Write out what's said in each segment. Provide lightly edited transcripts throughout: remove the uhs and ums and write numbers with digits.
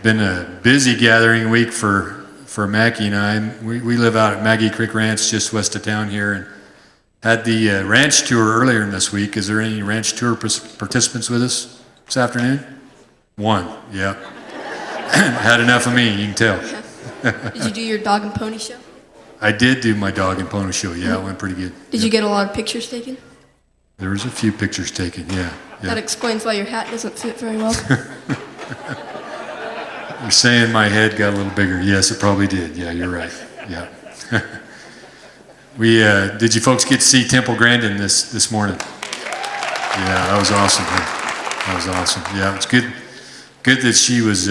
been a busy gathering week for Mackie and I. We live out at Maggie Creek Ranch just west of town here, and had the ranch tour earlier in this week. Is there any ranch tour participants with us this afternoon? One, yeah. Had enough of me, you can tell. Did you do your dog and pony show? I did do my dog and pony show, yeah, it went pretty good. Did you get a lot of pictures taken? There was a few pictures taken, yeah. That explains why your hat doesn't fit very well. You're saying my head got a little bigger. Yes, it probably did. Yeah, you're right. Yeah. Did you folks get to see Temple Grandin this morning? Yeah, that was awesome. That was awesome. Yeah, it's good that she was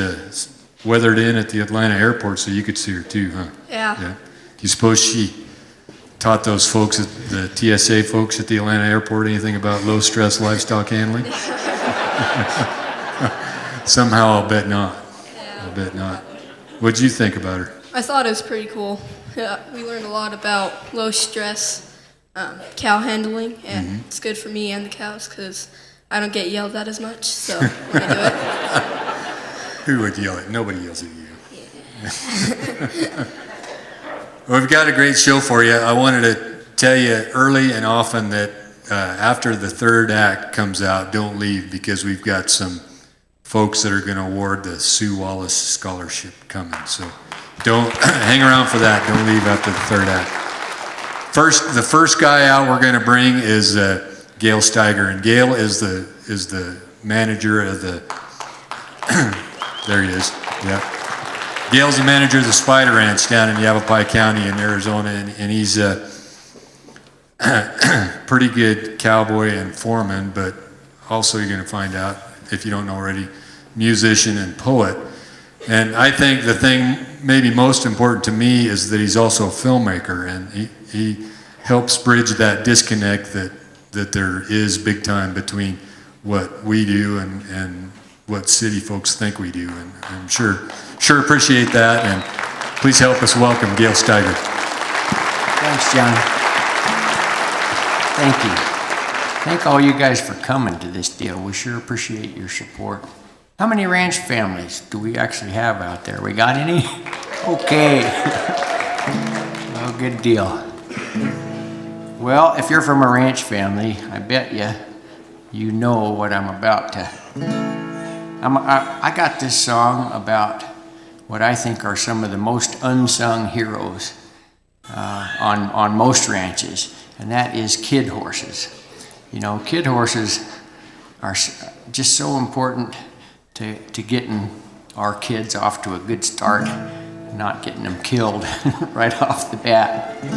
weathered in at the Atlanta airport so you could see her too, huh? Yeah. Do you suppose she taught those folks, the TSA folks at the Atlanta airport, anything about low-stress livestock handling? Somehow, I'll bet not. Yeah. I'll bet not. What'd you think about her? I thought it was pretty cool. Yeah, we learned a lot about low-stress cow handling, and it's good for me and the cows because I don't get yelled at as much, so when I do it. Who would yell at? Nobody yells at you. Yeah. Well, we've got a great show for you. I wanted to tell you early and often that after the third act comes out, don't leave, because we've got some folks that are going to award the Sue Wallace Scholarship coming. So don't hang around for that. Don't leave after the third act. The first guy out we're going to bring is Gail Steiger, and Gail is the manager of the. There he is. Yeah. Gail's the manager of the Spider Ranch down in Yavapai County in Arizona, and he's a pretty good cowboy and foreman, but also you're going to find out, if you don't know already, musician and poet. And I think the thing maybe most important to me is that he's also a filmmaker, and he helps bridge that disconnect that there is big time between what we do and what city folks think we do, and I'm sure appreciate that, and please help us welcome Gail Steiger. Thanks, John. Thank you. Thank all you guys for coming to this deal. We sure appreciate your support. How many ranch families do we actually have out there? We got any? Okay. Well, good deal. Well, if you're from a ranch family, I bet you know what I'm about to. I got this song about what I think are some of the most unsung heroes on most ranches, and that is kid horses. You know, kid horses are just so important to getting our kids off to a good start, not getting them killed right off the bat. You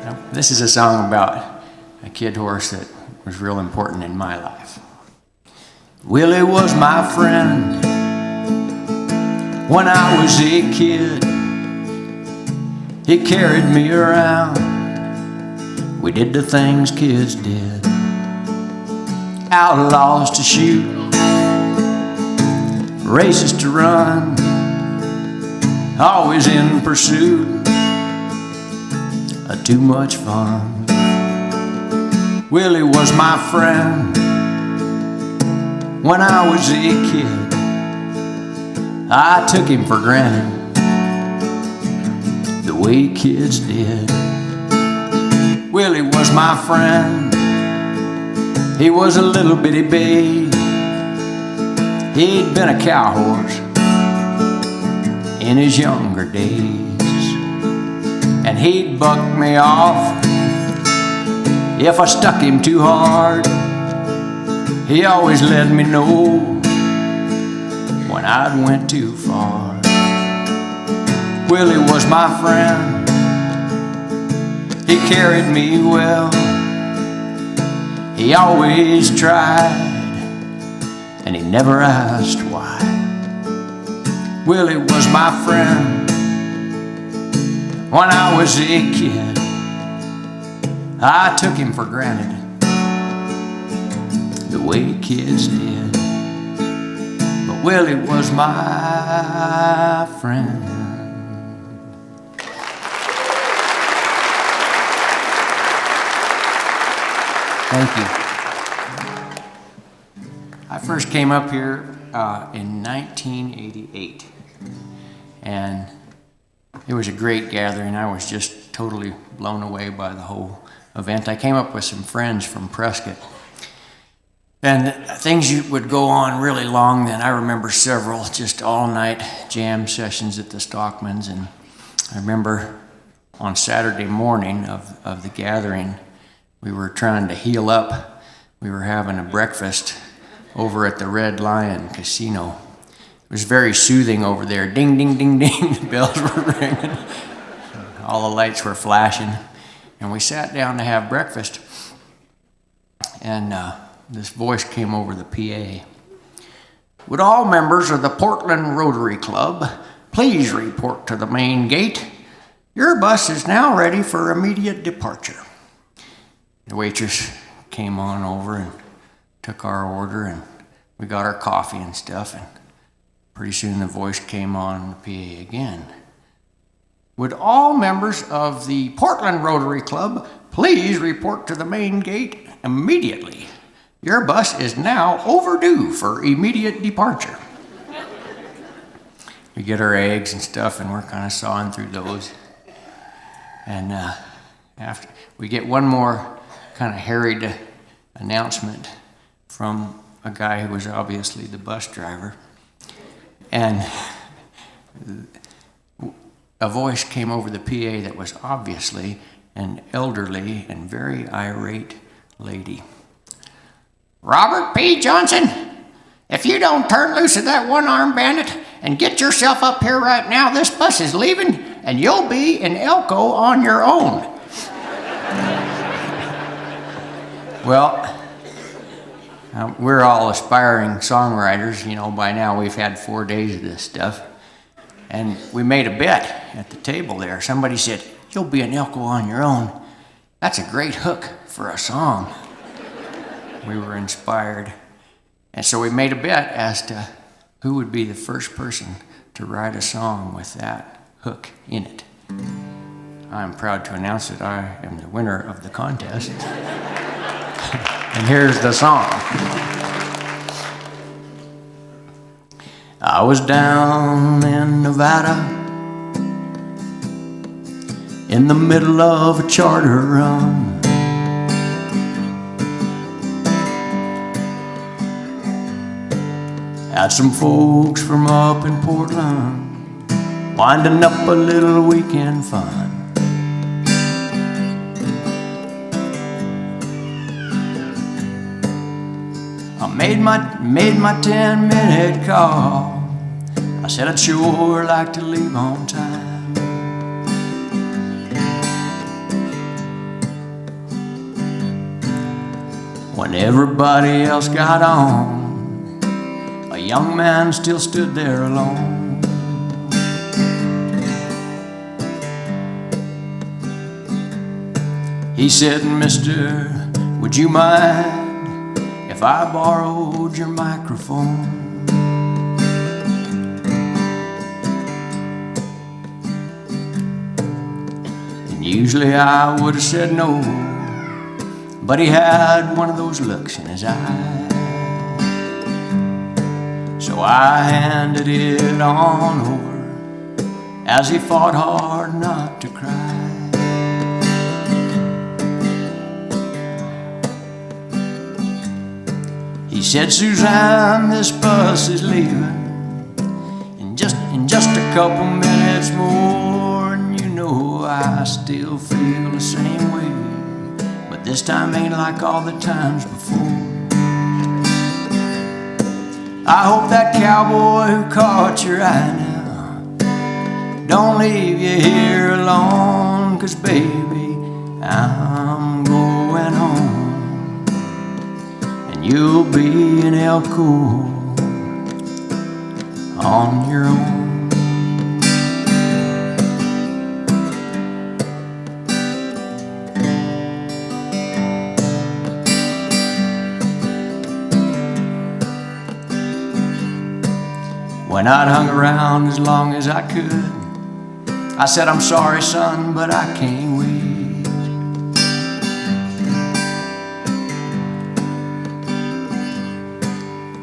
know, this is a song about a kid horse that was real important in my life. Willie was my friend when I was a kid. He carried me around. We did the things kids did. Outlaws to shoot, races to run, always in pursuit of too much fun. Willie was my friend when I was a kid. I took him for granted the way kids did. Willie was my friend. He was a little bitty babe. He'd been a cow horse in his younger days, and he'd buck me off if I stuck him too hard. He always let me know when I'd went too far. Willie was my friend. He carried me well. He always tried, and he never asked why. Willie was my friend when I was a kid. I took him for granted the way kids did, but Willie was my friend. Thank you. I first came up here in 1988. And it was a great gathering. I was just totally blown away by the whole event. I came up with some friends from Prescott. And things would go on really long then. I remember several just all-night jam sessions at the Stockmans. And I remember on Saturday morning of the gathering, we were trying to heal up. We were having a breakfast over at the Red Lion Casino. It was very soothing over there. Ding, ding, ding, ding. The bells were ringing. All the lights were flashing. And we sat down to have breakfast. And this voice came over the PA. Would all members of the Portland Rotary Club please report to the main gate? Your bus is now ready for immediate departure. The waitress came on over and took our order, and we got our coffee and stuff, and pretty soon the voice came on the PA again. Would all members of the Portland Rotary Club please report to the main gate immediately? Your bus is now overdue for immediate departure. We get our eggs and stuff, and we're kind of sawing through those. And after we get one more kind of harried announcement from a guy who was obviously the bus driver. And a voice came over the PA that was obviously an elderly and very irate lady. Robert P. Johnson, if you don't turn loose of that one-armed bandit and get yourself up here right now, this bus is leaving and you'll be in Elko on your own. Well, we're all aspiring songwriters. You know, by now we've had 4 days of this stuff. And we made a bet at the table there. Somebody said, you'll be in Elko on your own. That's a great hook for a song. We were inspired. And so we made a bet as to who would be the first person to write a song with that hook in it. I'm proud to announce that I am the winner of the contest. And here's the song. I was down in Nevada in the middle of a charter run. Had some folks from up in Portland winding up a little weekend fun. I made my 10-minute call. I said I'd sure like to leave on time. When everybody else got on, a young man still stood there alone. He said, Mister, would you mind if I borrowed your microphone? And usually I would have said no, but he had one of those looks in his eye. So I handed it on over as he fought hard not to cry. He said, Suzanne, this bus is leaving in just a couple minutes more, and you know I still feel the same way, but this time ain't like all the times before. I hope that cowboy who caught your eye now don't leave you here alone, 'cause baby, I'm going home, and you'll be in Elko on your own. When I'd hung around as long as I could, I said, I'm sorry, son, but I can't wait.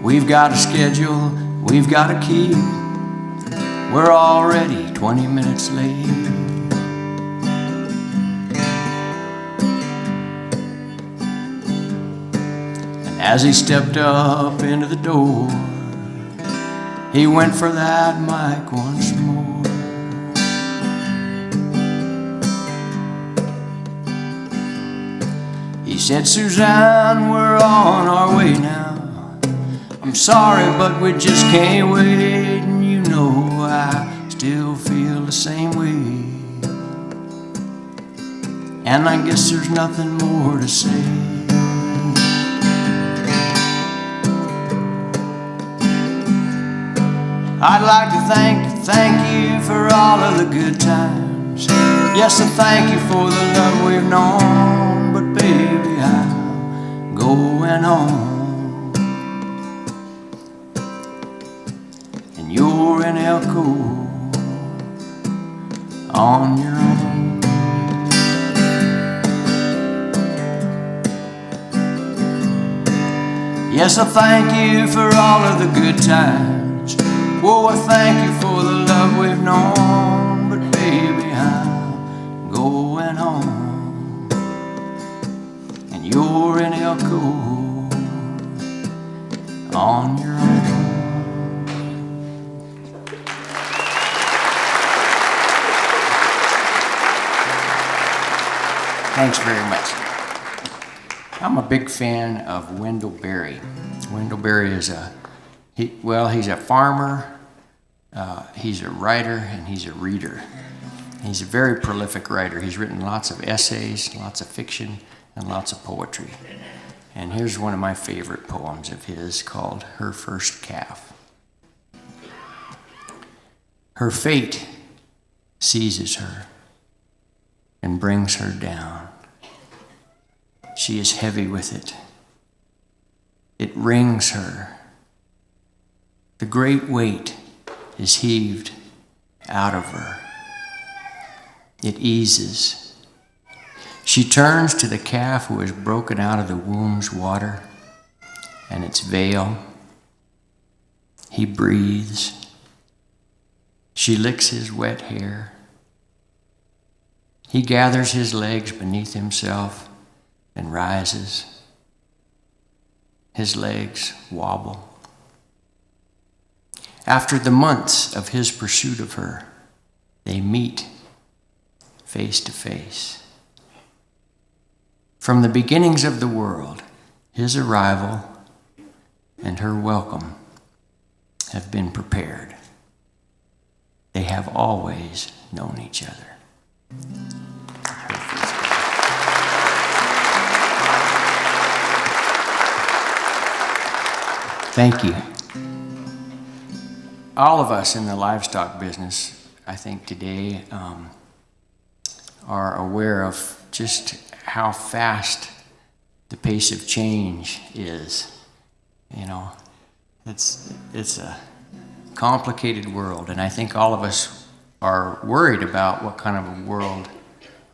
We've got a schedule we've got to keep, we're already 20 minutes late. And as he stepped up into the door, he went for that mic once more. He said, Suzanne, we're on our way now. I'm sorry, but we just can't wait. And you know I still feel the same way. And I guess there's nothing more to say. I'd like to thank you for all of the good times. Yes, I thank you for the love we've known. But baby, I'm going home. And you're in Elko on your own. Yes, I thank you for all of the good times. Whoa, I thank you for the love we've known. But baby, I'm going home. And you're in Elko on your own. Thanks very much. I'm a big fan of Wendell Berry. Wendell Berry is he's a farmer, he's a writer, and he's a reader. He's a very prolific writer. He's written lots of essays, lots of fiction, and lots of poetry. And here's one of my favorite poems of his called Her First Calf. Her fate seizes her and brings her down. She is heavy with it. It wrings her. The great weight is heaved out of her. It eases. She turns to the calf who has broken out of the womb's water and its veil. He breathes. She licks his wet hair. He gathers his legs beneath himself and rises. His legs wobble. After the months of his pursuit of her, they meet face to face. From the beginnings of the world, his arrival and her welcome have been prepared. They have always known each other. Thank you. All of us in the livestock business, I think today, are aware of just how fast the pace of change is. You know, it's a complicated world, and I think all of us are worried about what kind of a world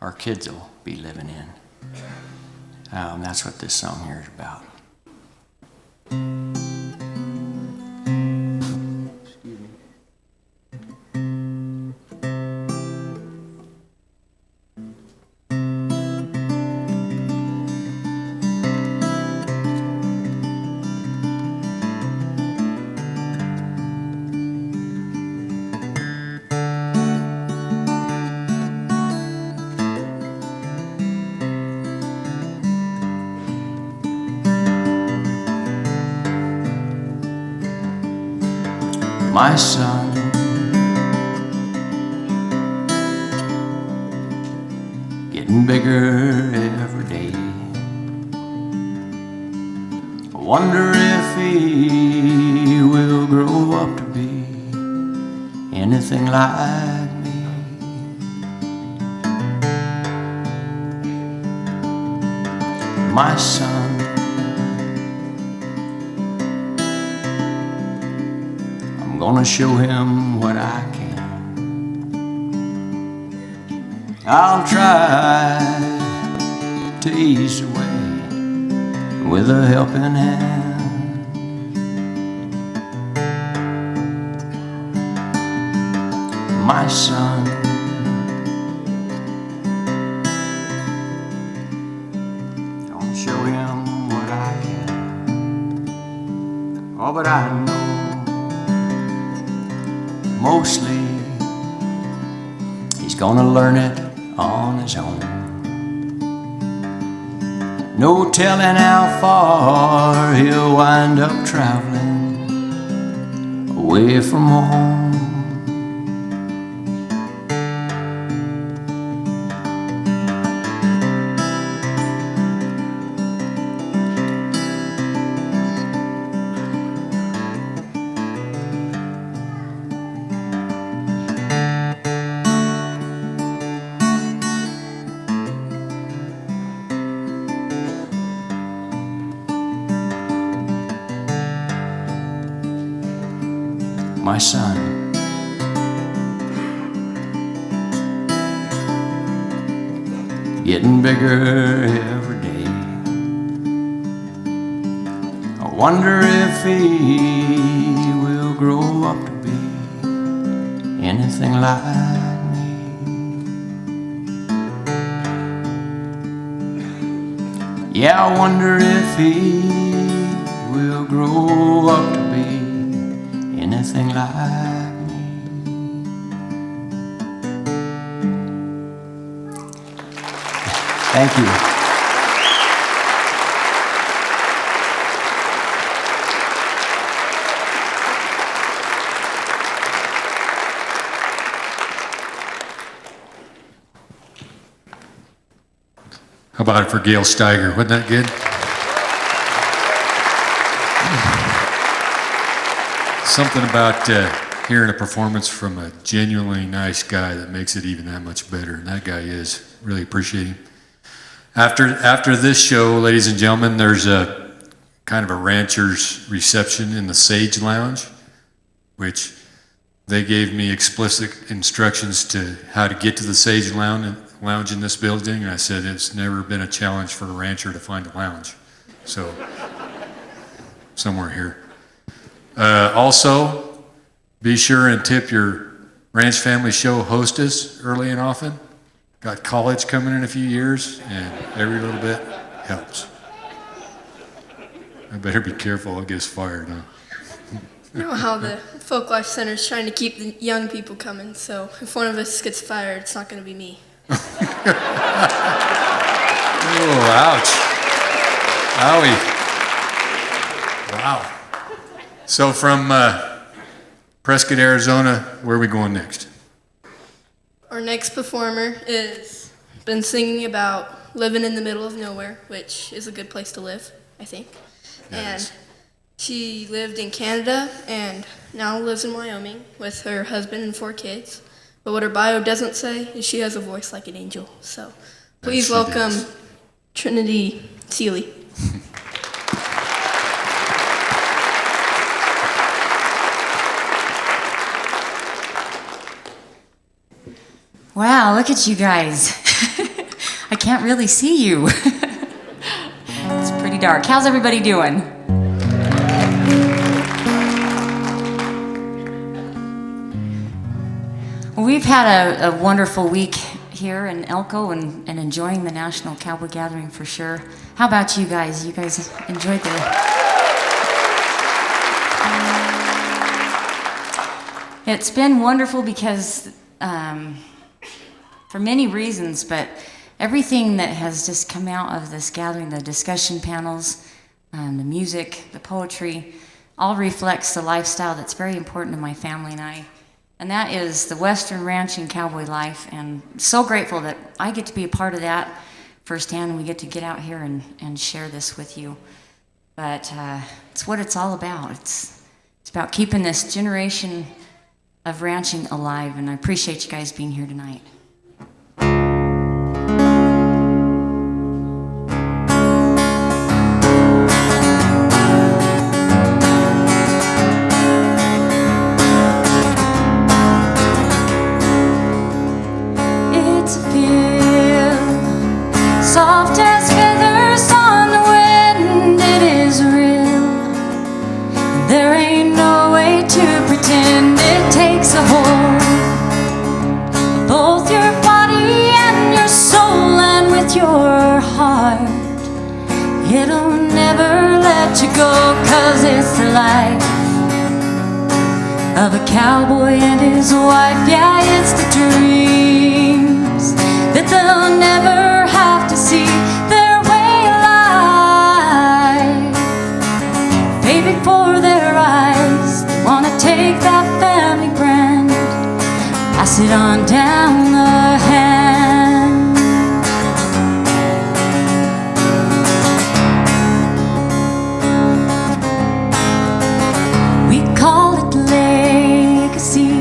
our kids will be living in. That's what this song here is about. My son, getting bigger every day. I wonder if he will grow up to be anything like me. My son, I'm gonna show him what I can. I'll try to ease the way with a helping hand. my son. I'll show him what I can. Oh, but I know mostly he's gonna learn it on his own. No telling how far he'll wind up traveling away from home. My son, getting bigger every day. I wonder if he will grow up to be anything like me. Yeah, I wonder if he will grow up to be anything like me. Thank you. How about it for Gail Steiger? Wasn't that good? Something about hearing a performance from a genuinely nice guy that makes it even that much better, and that guy is. Really appreciate him. After this show, ladies and gentlemen, there's a kind of a rancher's reception in the Sage Lounge, which they gave me explicit instructions to how to get to the Sage Lounge in this building, and I said it's never been a challenge for a rancher to find a lounge. So, somewhere here. Also, be sure and tip your Ranch Family Show hostess early and often. Got college coming in a few years, and every little bit helps. I better be careful, I'll get us fired, huh? You know how the Folklife Center is trying to keep the young people coming, so if one of us gets fired, it's not going to be me. Oh, ouch. Owie. Wow. So from Prescott, Arizona, where are we going next? Our next performer has been singing about living in the middle of nowhere, which is a good place to live, I think. Yes. And she lived in Canada and now lives in Wyoming with her husband and 4 kids. But what her bio doesn't say is she has a voice like an angel. So please welcome Trinity Seely. Wow, look at you guys. I can't really see you. It's pretty dark. How's everybody doing? Well, we've had a wonderful week here in Elko and enjoying the National Cowboy Gathering for sure. How about you guys? You guys enjoyed It's been wonderful because for many reasons, but everything that has just come out of this gathering, the discussion panels, the music, the poetry, all reflects the lifestyle that's very important to my family and I. And that is the Western ranching cowboy life. And so grateful that I get to be a part of that firsthand, and we get to get out here and share this with you. But it's what it's all about. It's about keeping this generation of ranching alive, and I appreciate you guys being here tonight. cowboy and his wife, yeah, it's the dreams that they'll never have to see their way of life fade before their eyes. They wanna take that family brand, pass it on down the hand. We call it legacy.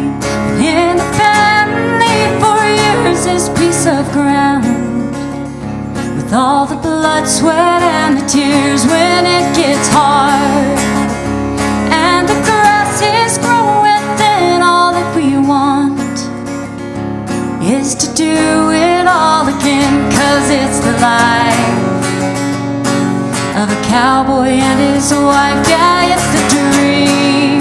In the family for years, this piece of ground, with all the blood, sweat, and the tears when it gets hard, and the grass is growing thin. All that we want is to do it all again, 'cause it's the life of a cowboy and his wife. Yeah, it's the dream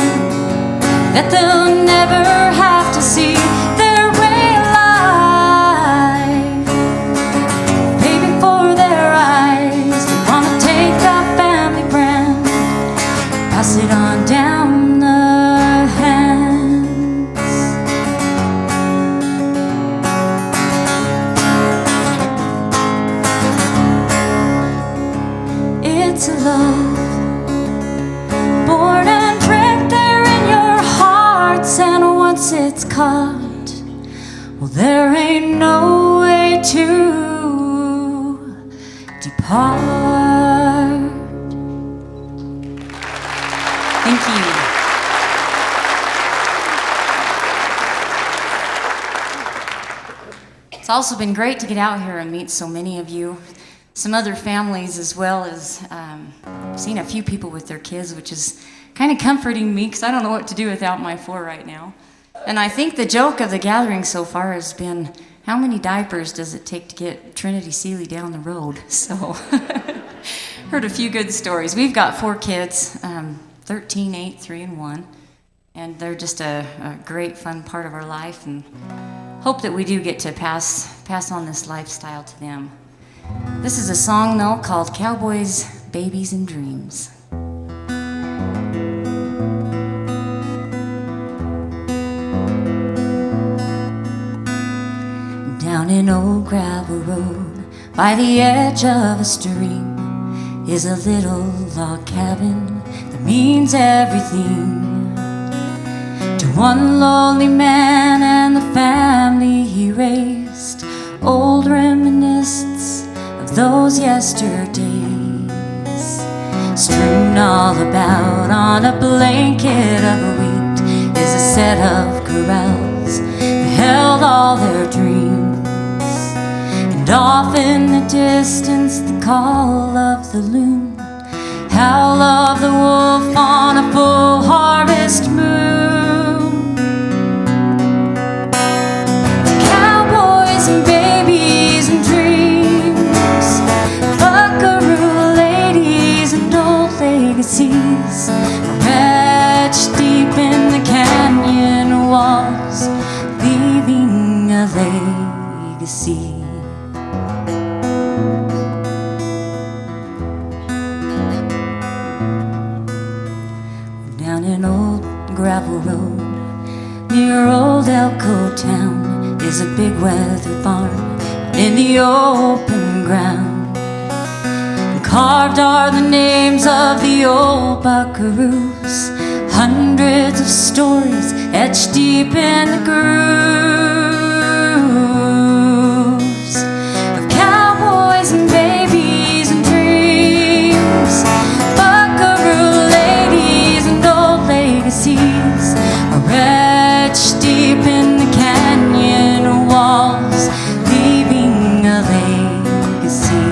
that they'll never have to see their way of life pay before their eyes. They wanna take that family brand, pass it on down the hands. It's a love born and bred there in your hearts, and once it's caught, well, there ain't no way to depart. Thank you. It's also been great to get out here and meet so many of you, some other families, as well as seen a few people with their kids, which is kind of comforting me because I don't know what to do without my 4 right now. And I think the joke of the gathering so far has been, how many diapers does it take to get Trinity Seely down the road? So, heard a few good stories. We've got 4 kids, 13, 8, 3, and 1. And they're just a great, fun part of our life, and hope that we do get to pass on this lifestyle to them. This is a song, though, called Cowboys, Babies, and Dreams. Down an old gravel road by the edge of a stream is a little log cabin that means everything to one lonely man and the family he raised. Old reminiscence of those yesterdays, strewn all about on a blanket of wheat, is a set of corrals that held all their dreams. And off in the distance, the call of the loon, howl of the wolf on a full harvest moon. Cowboys and babies and dreams, buckaroo ladies and old legacies, etched deep in the canyon walls, leaving a legacy. Down an old gravel road near old Elko town is a big weather barn in the open ground. And carved are the names of the old buckaroos, hundreds of stories etched deep in the grooves of cowboys and babies and dreams. Buckaroo ladies and old legacies are etched deep in the canyon walls, leaving a legacy.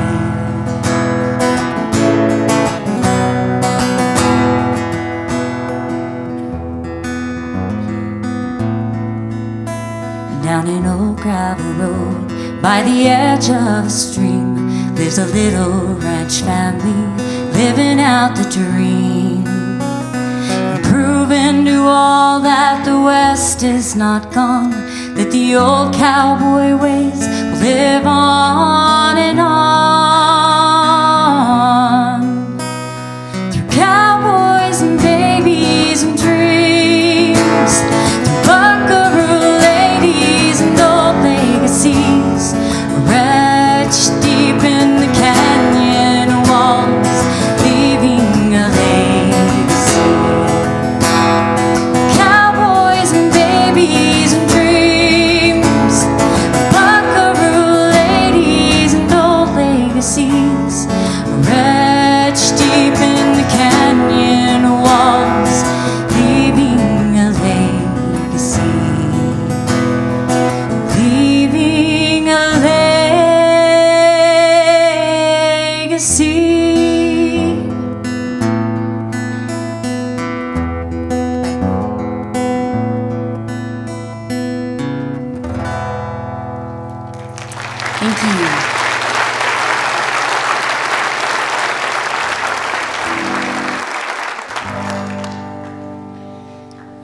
Down an old gravel road by the edge of a stream lives a little ranch family living out the dream, and proving to all that the West is not gone, that the old cowboy ways will live on and on. Through cowboys and babies and dreams,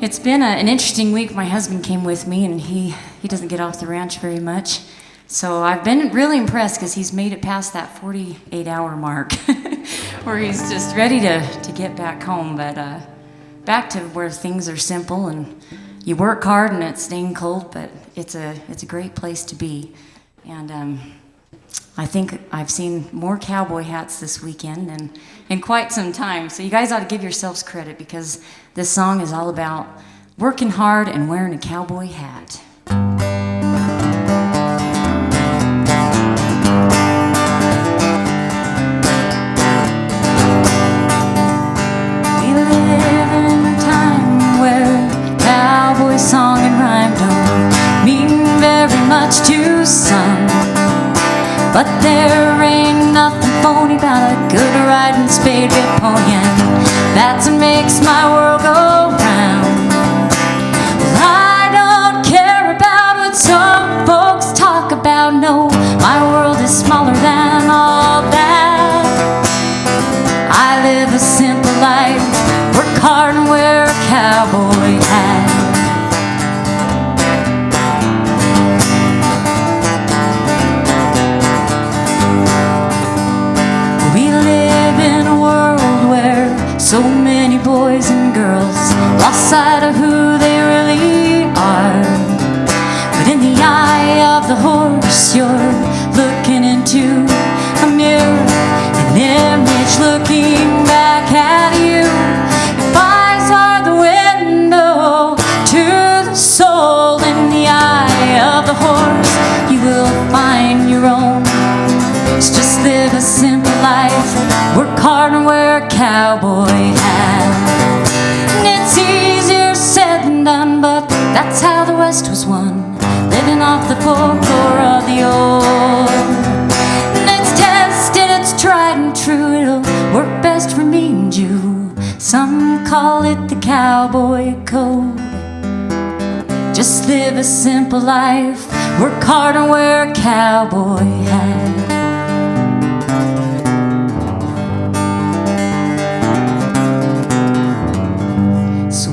It's been an interesting week. My husband came with me, and he doesn't get off the ranch very much. So I've been really impressed because he's made it past that 48-hour mark where he's just ready to get back home. But back to where things are simple, and you work hard, and it's staying cold, but it's a great place to be. And I think I've seen more cowboy hats this weekend than in quite some time. So you guys ought to give yourselves credit, because this song is all about working hard and wearing a cowboy hat. We live in a time where cowboy song and rhyme don't mean very much to some. But there ain't nothing phony about a good riding spade whip pony, and that's what makes my world go round. Well, I don't care about what some folks talk about, no, my world is smaller than all that. I live a simple life, work hard and wear a cowboy hat. So many boys and girls lost sight of who they really are. But in the eye of the horse, you're looking into a mirror, an image looking back at you. If eyes are the window to the soul, in the eye of the horse, you will find your own. So just live a simple life, work hard and wear a cowboy hat. And it's easier said than done, but that's how the West was won, living off the folklore of the old. And it's tested, it's tried and true, it'll work best for me and you. Some call it the Cowboy Code. Just live a simple life, work hard and wear a cowboy hat.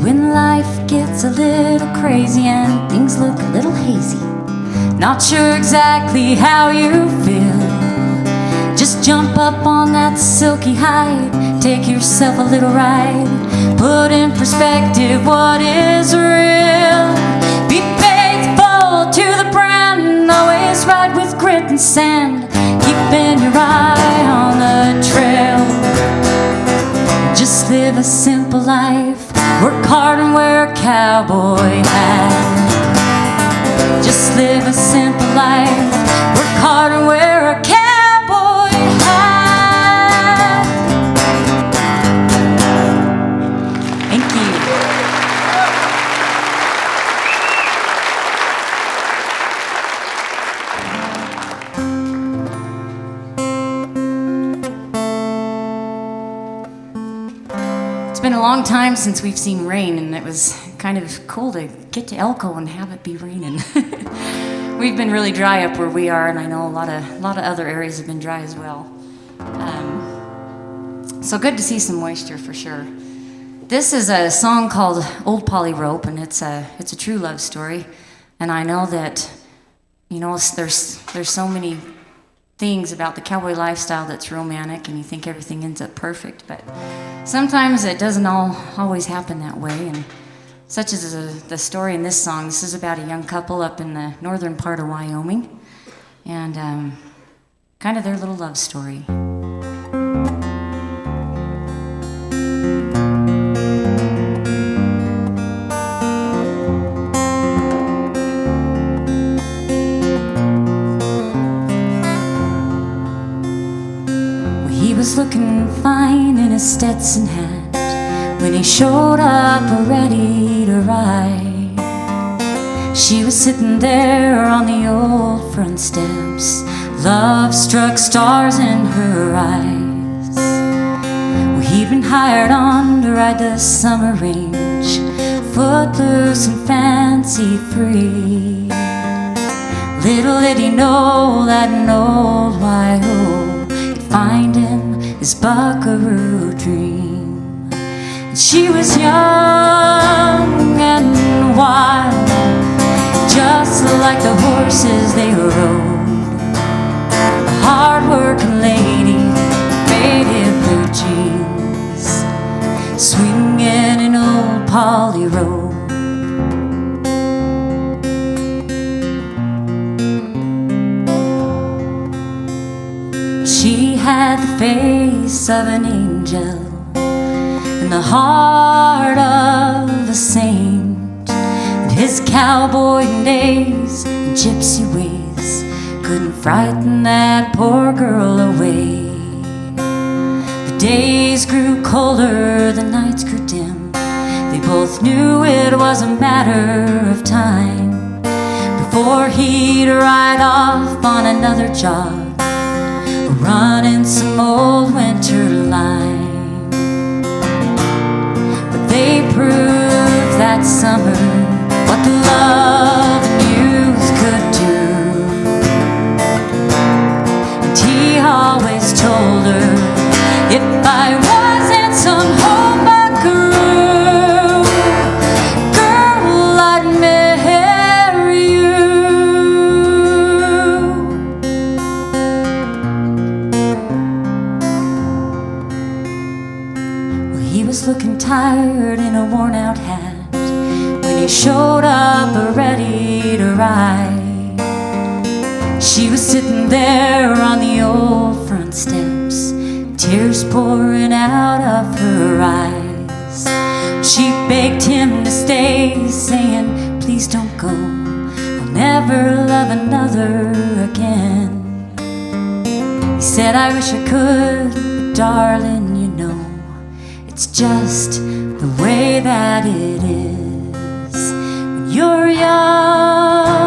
When life gets a little crazy and things look a little hazy, not sure exactly how you feel, just jump up on that silky hide, take yourself a little ride, put in perspective what is real. Be faithful to the brand, always ride with grit and sand, keeping your eye on the trail. Just live a simple life, work hard and wear a cowboy hat. Just live a simple life, work hard and wear a cowboy hat. Thank you. It's been a long time since we've seen rain, and it was kind of cool to get to Elko and have it be raining. We've been really dry up where we are, and I know a lot of other areas have been dry as well. So good to see some moisture for sure. This is a song called Old Polly Rope, and it's a true love story. And I know that, you know, there's so many things about the cowboy lifestyle that's romantic, and you think everything ends up perfect, but sometimes it doesn't always happen that way. And such as the story in this song. This is about a young couple up in the northern part of Wyoming, and kind of their little love story. He was looking fine in his Stetson hat when he showed up ready to ride. She was sitting there on the old front steps, love-struck stars in her eyes. Well, he'd been hired on to ride the summer range, footloose and fancy-free. Little did he know that an old Y.O. could find him his buckaroo dream. She was young and wild, just like the horses they rode. A hard-working lady, faded blue jeans, swinging an old poly road. She had the face of an angel and the heart of a saint, and his cowboy days and gypsy ways couldn't frighten that poor girl away. The days grew colder, the nights grew dim. They both knew it was a matter of time before he'd ride off on another job, running some old winter line. But they proved that summer what love and youth could do. And he always told her, if I wasn't some buckaroo, girl, I'd marry you. Well, he was looking tired in a worn-out hat when he showed up ready to ride. She was sitting there on the old front steps, tears pouring out of her eyes. She begged him to stay, saying, please don't go, I'll never love another again. He said, I wish I could, but darling, you know, it's just the way that it is. When you're young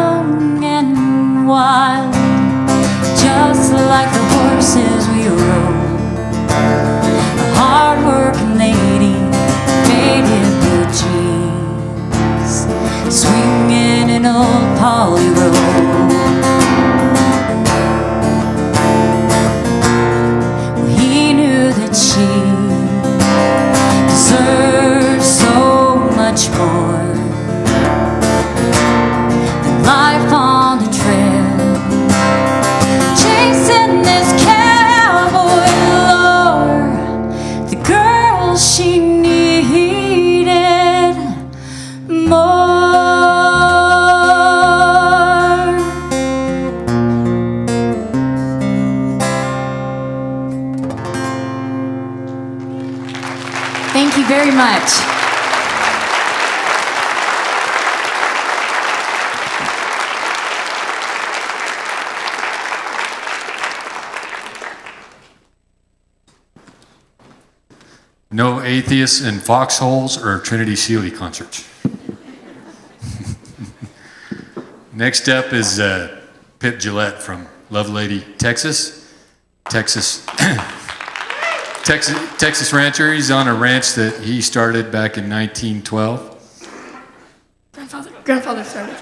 and wild, just like the horses we rode. A hard-working lady, faded blue jeans, swinging an old poly road. Well, he knew that she deserved so much more than life on the trail, chasing this cowboy lure, the girl she needed more. Thank you very much. No atheists in foxholes or Trinity Seely concerts. Next up is Pipp Gillette from Lovelady, Texas. Texas rancher. He's on a ranch that he started back in 1912. Grandfather started.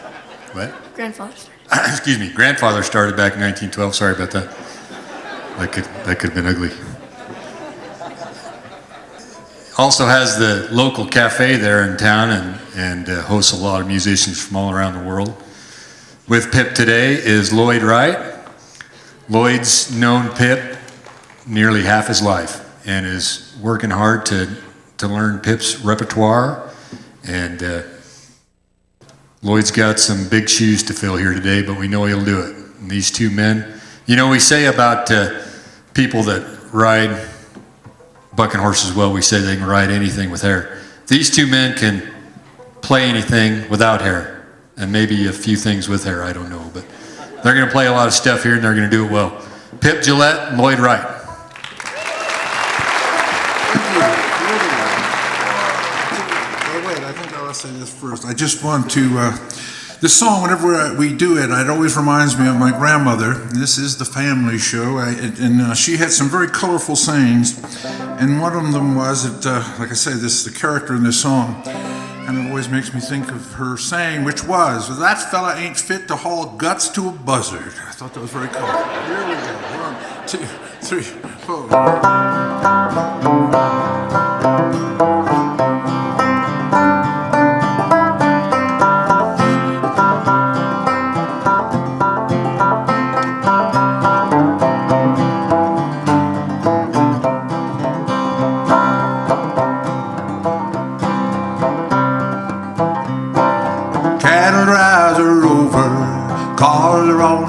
What? Grandfather started. Excuse me. Grandfather started back in 1912. Sorry about that. That could have been ugly. Also has the local cafe there in town and hosts a lot of musicians from all around the world. With Pipp today is Lloyd Wright. Lloyd's known Pipp nearly half his life and is working hard to learn Pipp's repertoire. And Lloyd's got some big shoes to fill here today, but we know he'll do it. And these two men, you know, we say about people that ride bucking horses well, we say they can ride anything with hair. These two men can play anything without hair, and maybe a few things with hair, I don't know, but they're going to play a lot of stuff here and they're going to do it well. Pipp Gillette and Lloyd Wright. Wait, I think I'll say this first. I just want to, this song, whenever we do it, it always reminds me of my grandmother. This is the family show, and she had some very colorful sayings, and one of them was that, like I say, the character in this song, And it always makes me think of her saying, which was, that fella ain't fit to haul guts to a buzzard. I thought that was very cool. Here we go. 1, 2, 3, 4.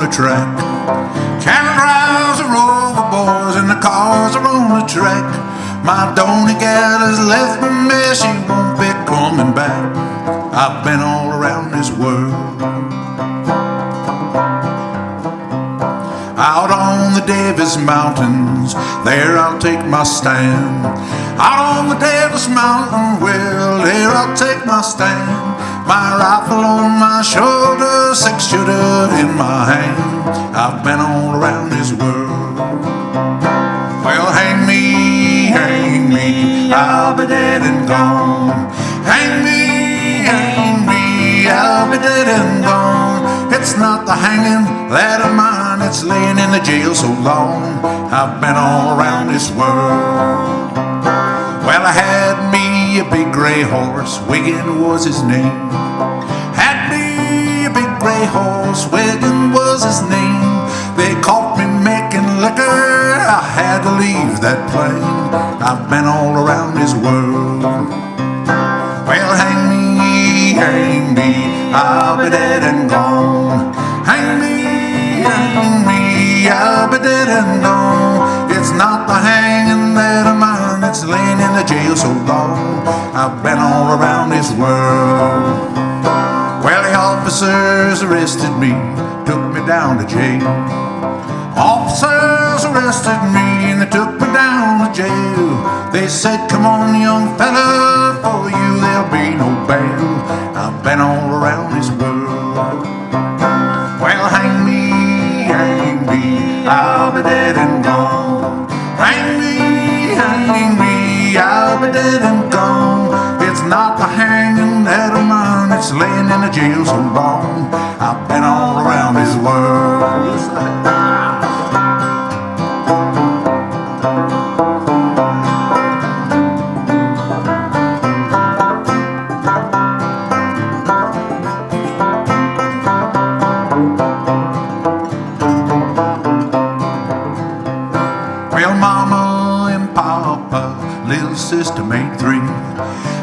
Track. Cattle drives are over, boys, and the cars are on the track. My Donny gal has left me, she won't be coming back. I've been all around this world. Out on the Davis Mountains, there I'll take my stand. Out on the Davis Mountain, well, there I'll take my stand. My rifle on my shoulder, 6-shooter in my hand. I've been all around this world. Well, hang me, I'll be dead and gone. Hang me, I'll be dead and gone. It's not the hanging that of mine, it's laying in the jail so long. I've been all around this world. Well, I had me a big gray horse, Wiggin was his name. Had me a big gray horse, Wiggin was his name. They caught me making liquor, I had to leave that plane. I've been all around this world. Well, hang me, I'll be dead and gone. Hang me, I'll be dead and gone. It's not the hanging that of mine, it's laying in the jail so long. I've been all around this world. Well, the officers arrested me, took me down to jail. Officers arrested me and they took me down to jail. They said, come on, young fella, for you there'll be no bail. I've been all around this world. Well, hang me, I'll be dead and gone. Hang me, I'll be dead and gone. It's not the hanging that of mine, it's laying in the jail so long. I've been all around this world. Sister made 3.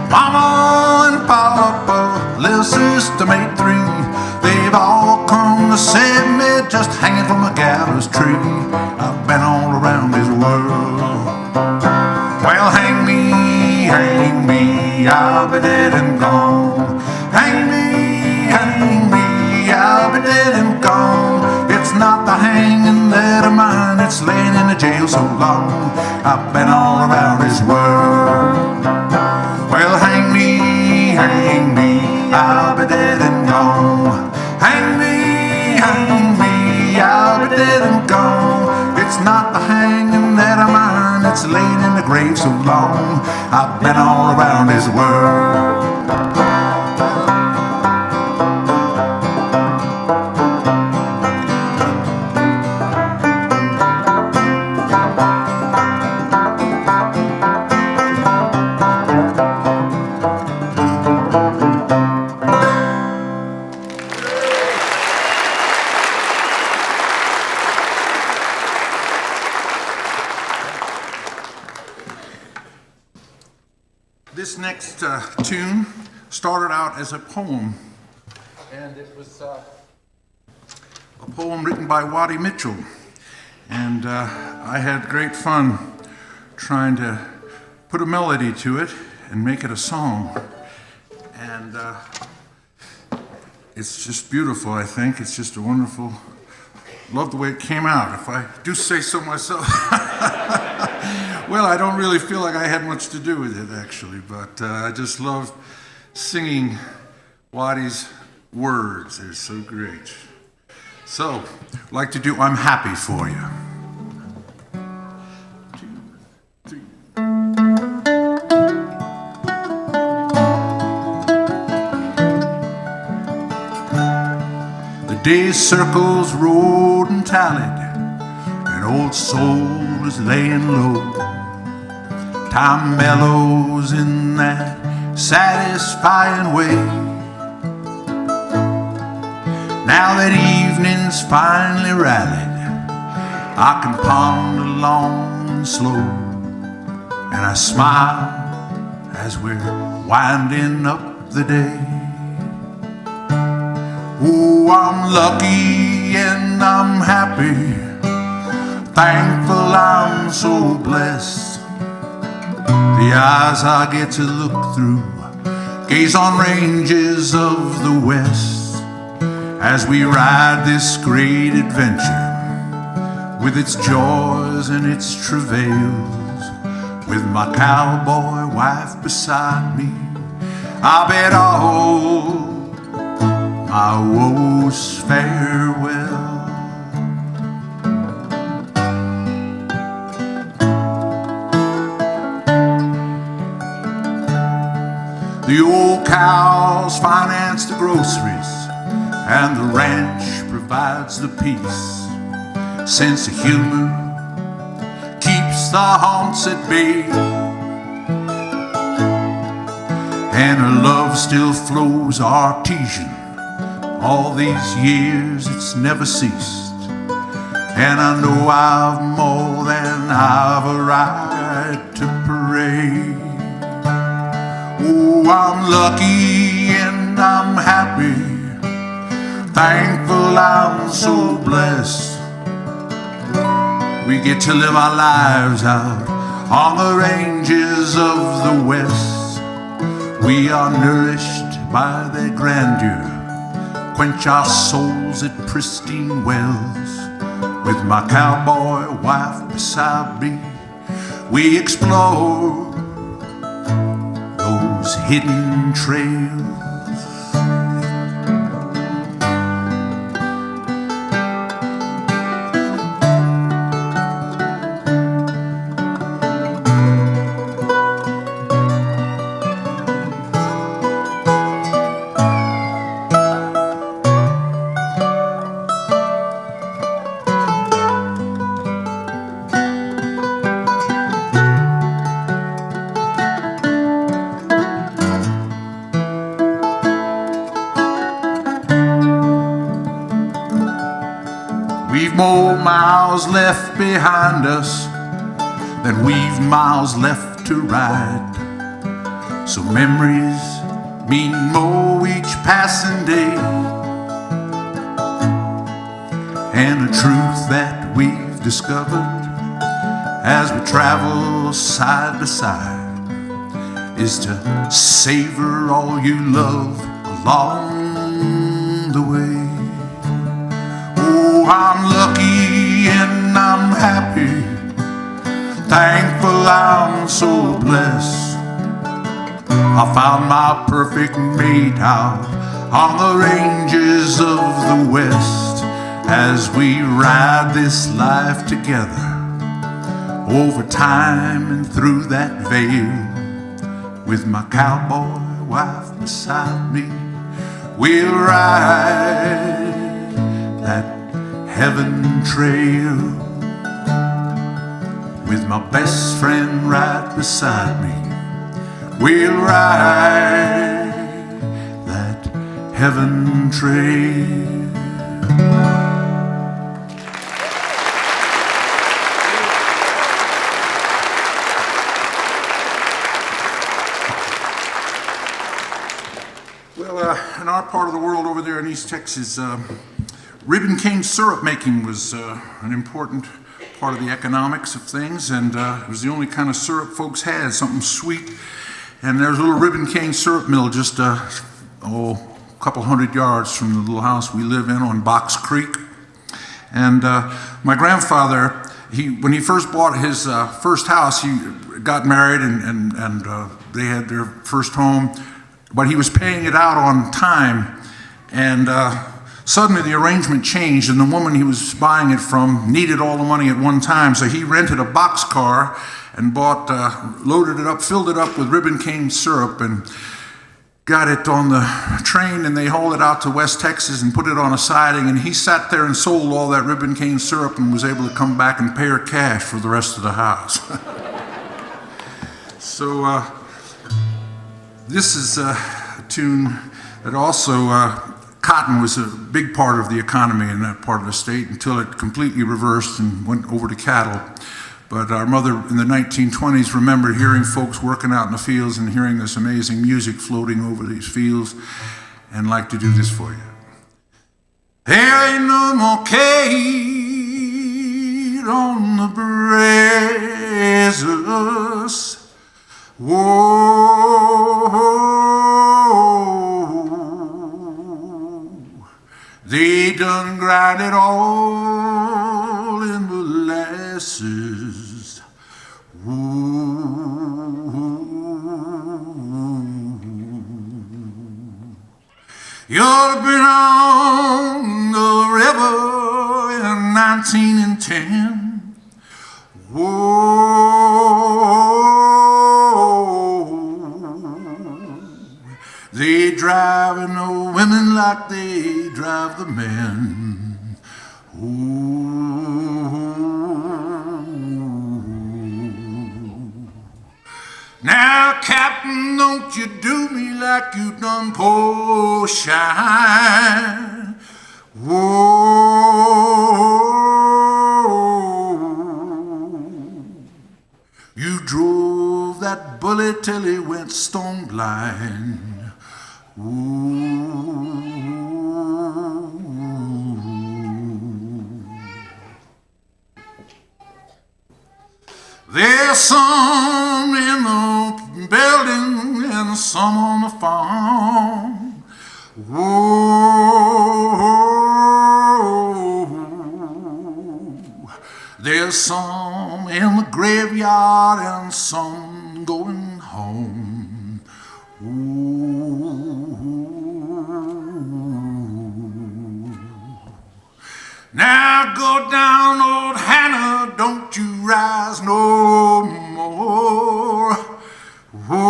Mama and Papa, little sister made 3. They've all come to save me, just hanging from a gallows tree. I've been all around this world. Well, hang me, I'll be dead and gone. Hang me, I'll be dead and gone. It's not the hanging that of mine, it's laying in the jail so long. I've been all around this world. Well, hang me, I'll be dead and gone. Hang me, I'll be dead and gone. It's not the hanging that of mine, it's laying in the grave so long. I've been all around this world. This next tune started out as a poem, and it was a poem written by Waddy Mitchell, and I had great fun trying to put a melody to it and make it a song, and it's just beautiful. I think it's just a wonderful, love the way it came out, if I do say so myself. Well, I don't really feel like I had much to do with it, actually, but I just love singing Waddy's words. They're so great. So, I'd like to do I'm Happy For You. 2, 3. Days circles rode and tallied, an old soul is laying low. Time mellows in that satisfying way. Now that evening's finally rallied, I can ponder long and slow, and I smile as we're winding up the day. Oh, I'm lucky and I'm happy, thankful I'm so blessed. The eyes I get to look through gaze on ranges of the West as we ride this great adventure with its joys and its travails. With my cowboy wife beside me, I bid all my woes farewell. The old cows finance the groceries, and the ranch provides the peace. Sense of humor keeps the haunts at bay, and her love still flows artesian. All these years it's never ceased, and I know I've more than I've a right to parade. Oh, I'm lucky and I'm happy, thankful I'm so blessed. We get to live our lives out on the ranges of the West. We are nourished by their grandeur, quench our souls at pristine wells. With my cowboy wife beside me, we explore those hidden trails. More miles left behind us than we've miles left to ride. So memories mean more each passing day, and a truth that we've discovered as we travel side by side is to savor all you love along the way. Oh, I'm lucky and I'm happy, thankful I'm so blessed. I found my perfect mate out on the ranges of the West as we ride this life together over time and through that veil. With my cowboy wife beside me, we'll ride that heaven trail. With my best friend right beside me, we'll ride that heaven trail. Well, in our part of the world over there in East Texas, ribbon cane syrup making was an important part of the economics of things, and it was the only kind of syrup folks had, something sweet. And there's a little ribbon cane syrup mill just a couple hundred yards from the little house we live in on Box Creek. And my grandfather, when he first bought his first house, he got married and they had their first home, but he was paying it out on time, and suddenly the arrangement changed, and the woman he was buying it from needed all the money at one time, so he rented a boxcar and loaded it up, filled it up with ribbon cane syrup, and got it on the train and they hauled it out to West Texas and put it on a siding, and he sat there and sold all that ribbon cane syrup and was able to come back and pay her cash for the rest of the house. So this is a tune that also, cotton was a big part of the economy in that part of the state until it completely reversed and went over to cattle. But our mother in the 1920s remembered hearing folks working out in the fields and hearing this amazing music floating over these fields, and like to do this for you. There ain't no more Kate on the Brazos. Whoa, they done grind it all in molasses. You've been on the river in 1910. Whoa, they driving the women like they drive the men. Now, Captain, don't you do me like you done poor Shine. Whoa, you drove that bullet till he went stone blind. Ooh. There's some in the building and some on the farm. Whoa, there's some in the graveyard and some going home. Ooh. Now go down, old Hannah, don't you rise no more. Whoa,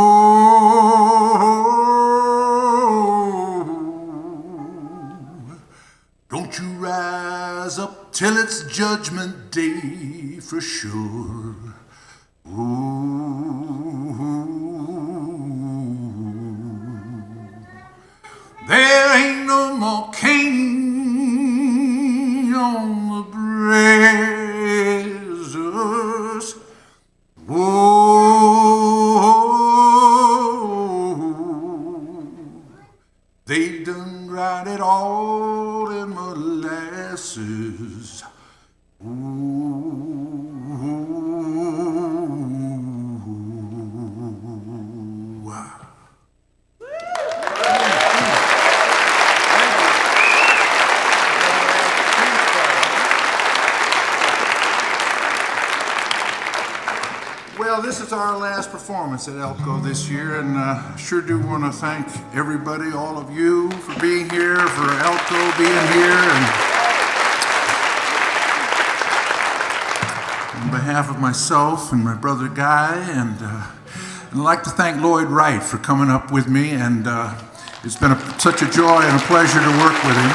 don't you rise up till it's Judgment Day for sure. Ooh. There ain't no more Cain on the Brazos. Whoa, they done grind it all in molasses. Well, this is our last performance at Elko this year, and sure do want to thank everybody, all of you, for being here, for Elko being here, and on behalf of myself and my brother Guy, and I'd like to thank Lloyd Wright for coming up with me, and it's been such a joy and a pleasure to work with him.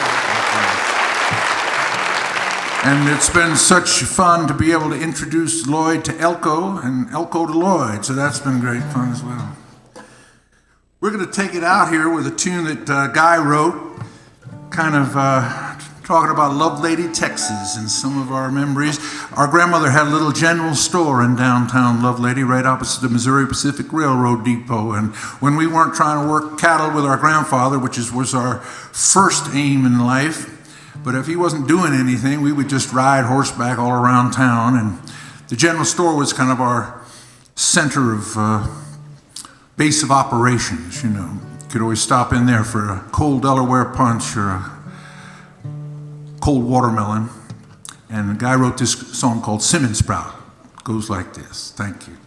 And it's been such fun to be able to introduce Lloyd to Elko and Elko to Lloyd, so that's been great fun as well. We're going to take it out here with a tune that Guy wrote, kind of talking about Love Lady, Texas, and some of our memories. Our grandmother had a little general store in downtown Love Lady, right opposite the Missouri Pacific Railroad Depot. And when we weren't trying to work cattle with our grandfather, which was our first aim in life, but if he wasn't doing anything, we would just ride horseback all around town. And the general store was kind of our center of base of operations, you know. You could always stop in there for a cold Delaware punch or a cold watermelon. And the guy wrote this song called Cinnamon Sprout. It goes like this. Thank you.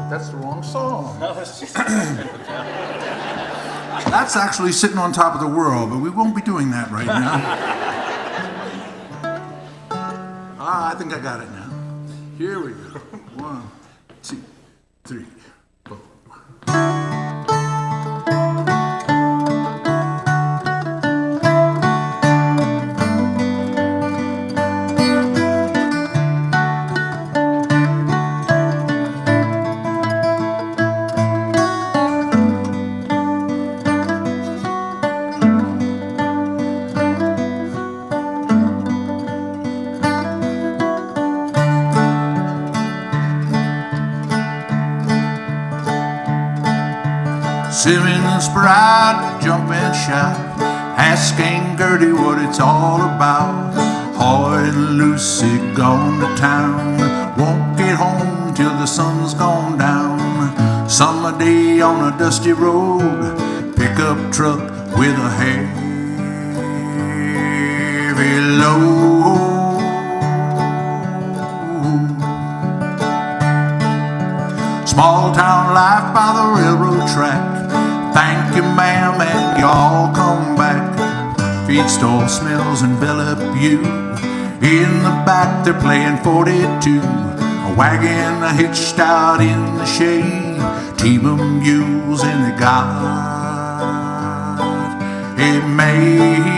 That's the wrong song. That's actually Sitting on Top of the World, but we won't be doing that right now. think I got it now. Here we go. 1, 2, 3, 4. Simmons bride, jump and shout, asking Gertie what it's all about. Hoy and Lucy gone to town, won't get home till the sun's gone down. Summer day on a dusty road, pickup truck with a heavy load. Small town life by the railroad track. Thank you, ma'am, and y'all come back. Feed store smells envelop you. In the back they're playing 42. A wagon hitched out in the shade. Team of mules and they got it made.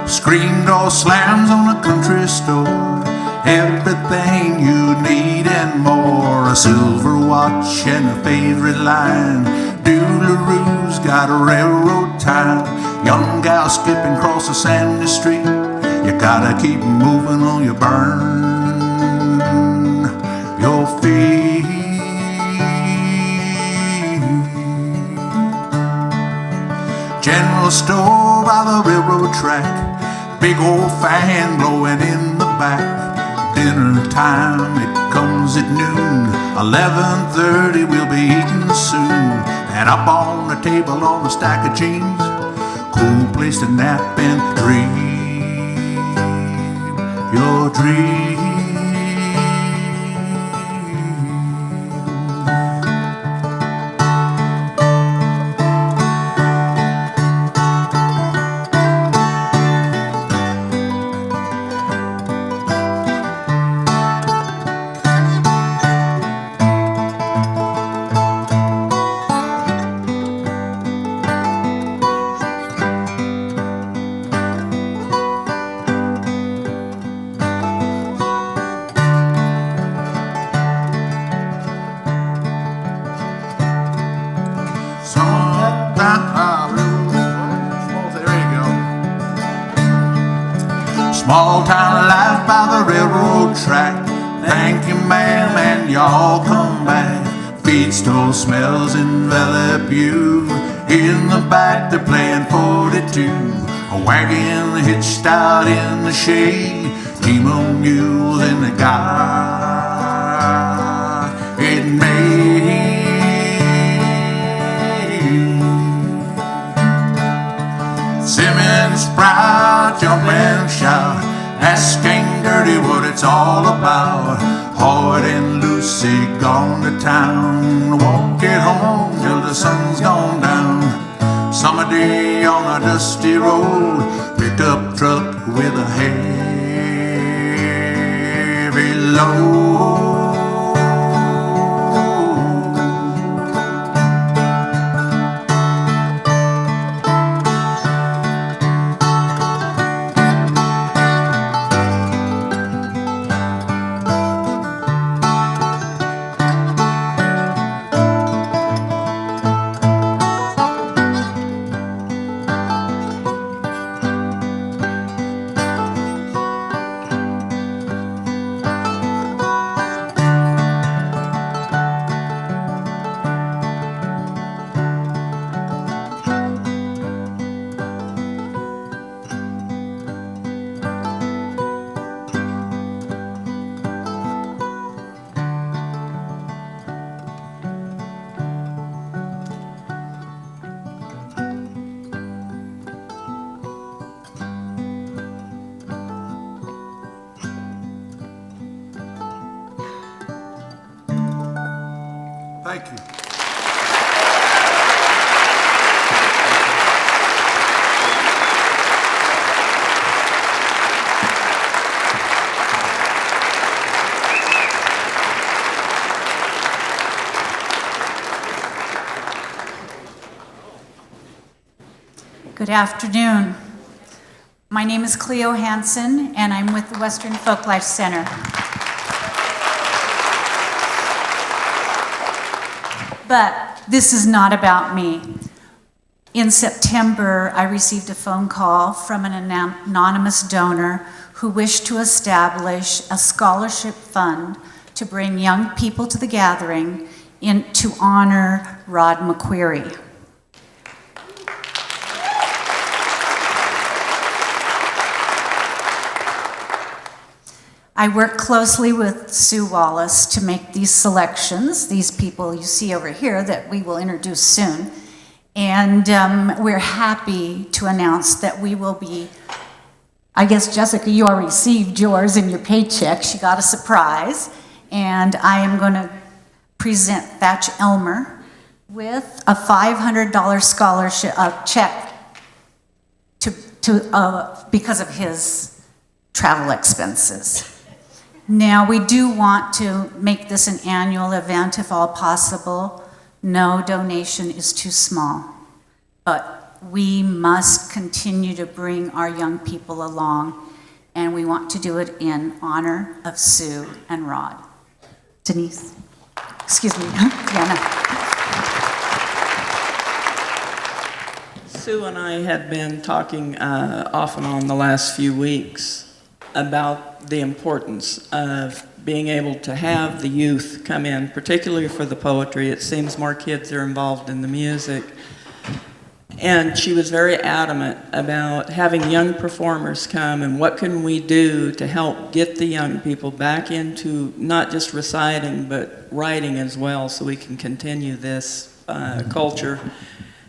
Screen door slams on a country store. Everything you need and more. A silver watch and a favorite line. Doolaroo's got a railroad time. Young gal skipping across a sandy street. You gotta keep moving on your burn your feet. General store by the railroad track. Big old fan blowing in the back. Dinner time, it comes at noon. 11:30, we'll be eating soon. And up on the table on a stack of jeans, cool place to nap and dream your dream. Small town life by the railroad track. Thank you, ma'am, and y'all come back. Feed store smells envelop you. In the back they're playing 42. A wagon hitched out in the shade. Team of mules and they got it made. Simmons proud, jump and shout, asking Gertie what it's all about. Hoyt and Lucy gone to town, won't get home till the sun's gone down. Summer day on a dusty road, pickup truck with a heavy load. Thank you. Good afternoon. My name is Cleo Hansen, and I'm with the Western Folklife Center. But this is not about me. In September, I received a phone call from an anonymous donor who wished to establish a scholarship fund to bring young people to the gathering to honor Rod McQuarrie. I work closely with Sue Wallace to make these selections, these people you see over here that we will introduce soon. And we're happy to announce that we will be, I guess, Jessica, you already received yours in your paycheck. She got a surprise. And I am going to present Thatch Elmer with a $500 scholarship check because of his travel expenses. Now, we do want to make this an annual event if all possible. No donation is too small, but we must continue to bring our young people along, and we want to do it in honor of Sue and Rod. Denise, excuse me, Deanna. Sue and I had been talking off and on the last few weeks about the importance of being able to have the youth come in, particularly for the poetry. It seems more kids are involved in the music. And she was very adamant about having young performers come and what can we do to help get the young people back into not just reciting, but writing as well, so we can continue this culture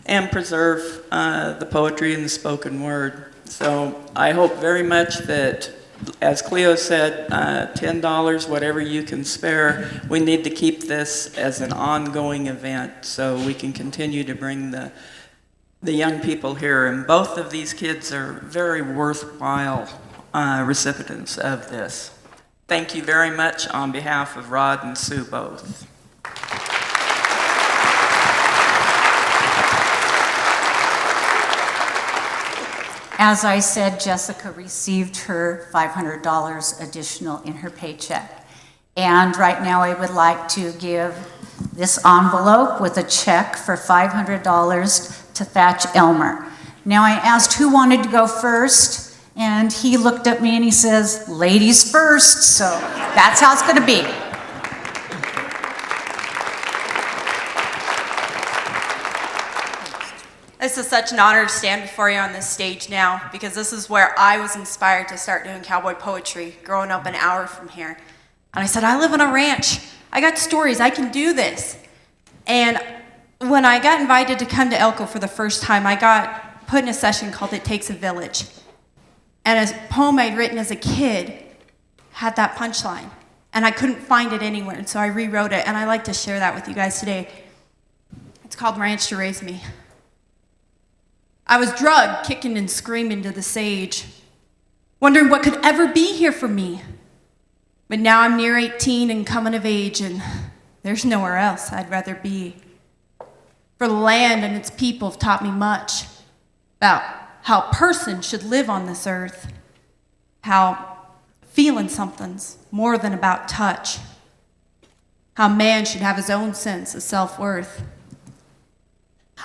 and preserve the poetry and the spoken word. So I hope very much that, as Cleo said, $10, whatever you can spare, we need to keep this as an ongoing event so we can continue to bring the young people here. And both of these kids are very worthwhile recipients of this. Thank you very much on behalf of Rod and Sue both. As I said, Jessica received her $500 additional in her paycheck. And right now I would like to give this envelope with a check for $500 to Thatch Elmer. Now I asked who wanted to go first, and he looked at me and he says, ladies first, so that's how it's gonna be. This is such an honor to stand before you on this stage now, because this is where I was inspired to start doing cowboy poetry, growing up an hour from here. And I said, I live on a ranch. I got stories. I can do this. And when I got invited to come to Elko for the first time, I got put in a session called It Takes a Village. And a poem I'd written as a kid had that punchline. And I couldn't find it anywhere, and so I rewrote it, and I'd like to share that with you guys today. It's called Ranch to Raise Me. I was drugged, kicking and screaming to the sage, wondering what could ever be here for me. But now I'm near 18 and coming of age, and there's nowhere else I'd rather be. For the land and its people have taught me much about how a person should live on this earth, how feeling something's more than about touch, how man should have his own sense of self-worth.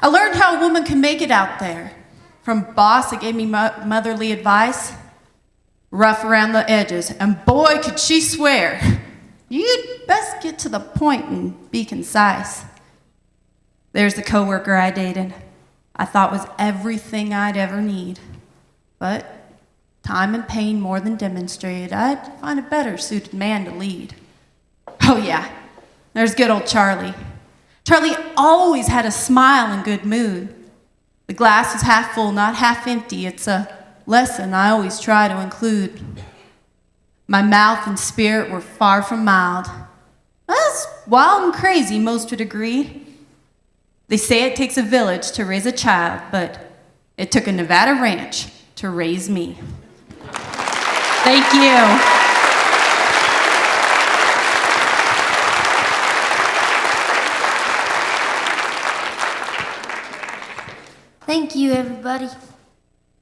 I learned how a woman can make it out there, from a boss that gave me motherly advice, rough around the edges, and boy, could she swear. You'd best get to the point and be concise. There's the coworker I dated, I thought was everything I'd ever need. But time and pain more than demonstrated, I'd find a better suited man to lead. Oh yeah, there's good old Charlie. Charlie always had a smile and good mood. The glass is half full, not half empty. It's a lesson I always try to include. My mouth and spirit were far from mild. I was wild and crazy, most would agree. They say it takes a village to raise a child, but it took a Nevada ranch to raise me. Thank you. Thank you, everybody.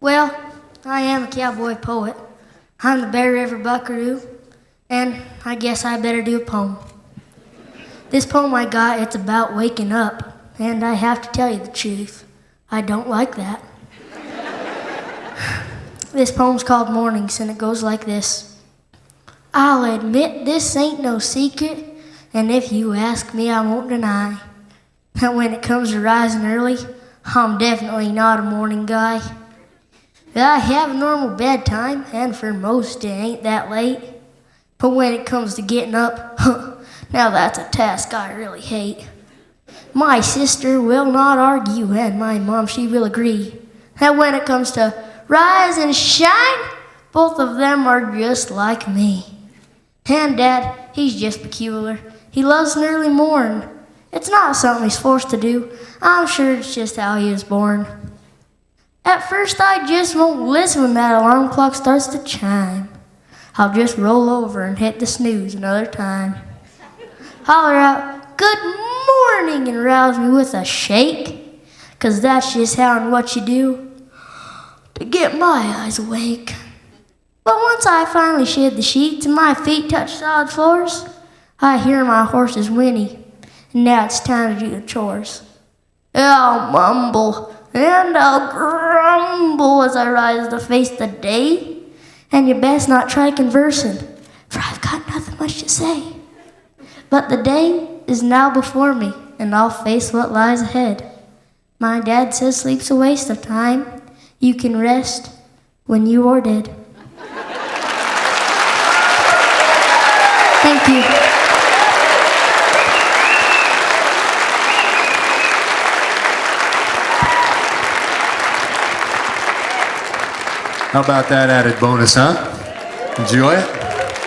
Well, I am a cowboy poet. I'm the Bear River Buckaroo, and I guess I better do a poem. This poem I got, it's about waking up, and I have to tell you the truth. I don't like that. This poem's called Mornings, and it goes like this. I'll admit this ain't no secret, and if you ask me, I won't deny that when it comes to rising early, I'm definitely not a morning guy. I have a normal bedtime, and for most it ain't that late. But when it comes to getting up, now that's a task I really hate. My sister will not argue, and my mom, she will agree, that when it comes to rise and shine, both of them are just like me. And Dad, he's just peculiar. He loves an early morn. It's not something he's forced to do. I'm sure it's just how he was born. At first, I just won't listen when that alarm clock starts to chime. I'll just roll over and hit the snooze another time. Holler out, "Good morning," and rouse me with a shake, 'cause that's just how and what you do to get my eyes awake. But once I finally shed the sheets and my feet touch solid floors, I hear my horses whinny, and now it's time to do the chores. I'll mumble and I'll grumble as I rise to face the day, and you best not try conversing, for I've got nothing much to say. But the day is now before me, and I'll face what lies ahead. My dad says sleep's a waste of time. You can rest when you are dead. Thank you. How about that added bonus, huh? Enjoy it?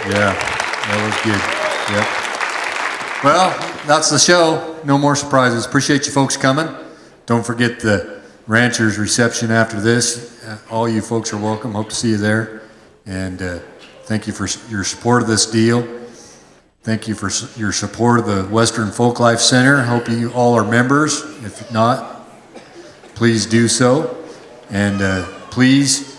Yeah, that was good. Yep. Well, that's the show. No more surprises. Appreciate you folks coming. Don't forget the Ranchers reception after this. All you folks are welcome. Hope to see you there. And thank you for your support of this deal. Thank you for your support of the Western Folklife Center. Hope you all are members. If not, please do so. And please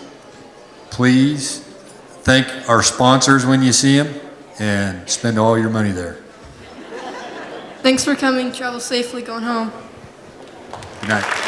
thank our sponsors when you see them, and spend all your money there. Thanks for coming. Travel safely going home. Good night.